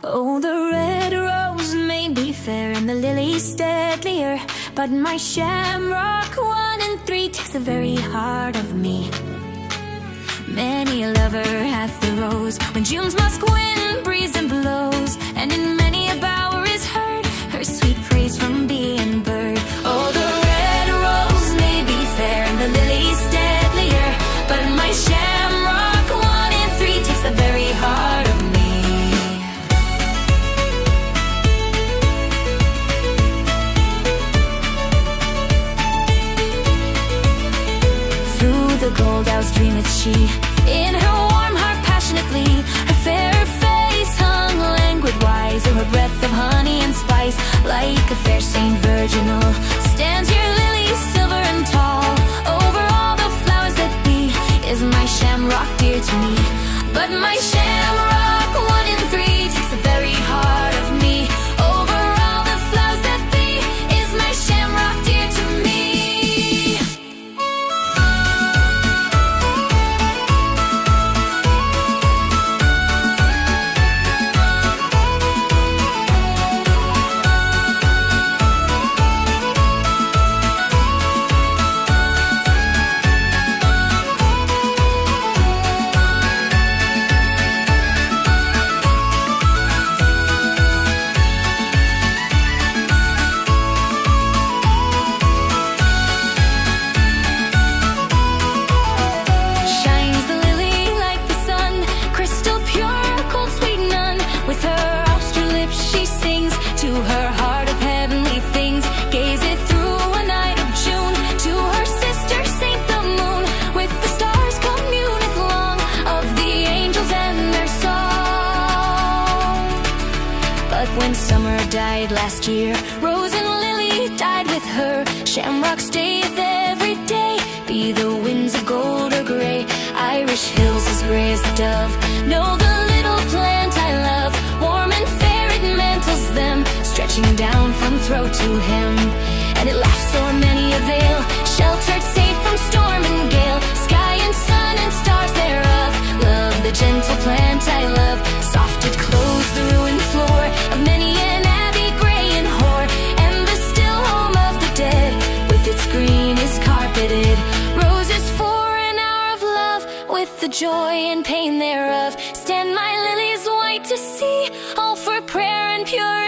Oh, the red rose may be fair and the lilies deadlier, but my shamrock 1 and 3 takes the very heart of me. Many a lover hath the rose when June's musk wind breathes and blows, and in many a bower is heard her sweet praise from bee and bird. Oh, the red rose may be fair and the lilies deadlier, but my shamrock 1 and 3 takes the very heart of me. Through the gold hours dreameth she, in her warm heart passionately. Her fair face hung languid wise, or her breath of honey and spice. Like a fair Saint Virginal stands your lily silver and tall. Over all the flowers that be is my shamrock dear to me. But my shamrock 1 and 3 takes the very heart of me. Over all the flowers that be is my shamrock dear to me. When summer died last year, Rose and Lily died with her. Shamrock stayeth every day, be the winds of gold or grey. Irish hills as grey as the dove know the little plant I love. Warm and fair it mantles them, stretching down from throat to hem. And it laughs o'er many a vale, sheltered safe from storm and gale. Sky and sun and stars thereof, love the gentle plant I love. Soft it clothes the ruined floor of many an abbey grey and hoar, and the still home of the dead with its green is carpeted. Roses for an hour of love, with the joy and pain thereof. Stand my lilies white to see, all for prayer and purity.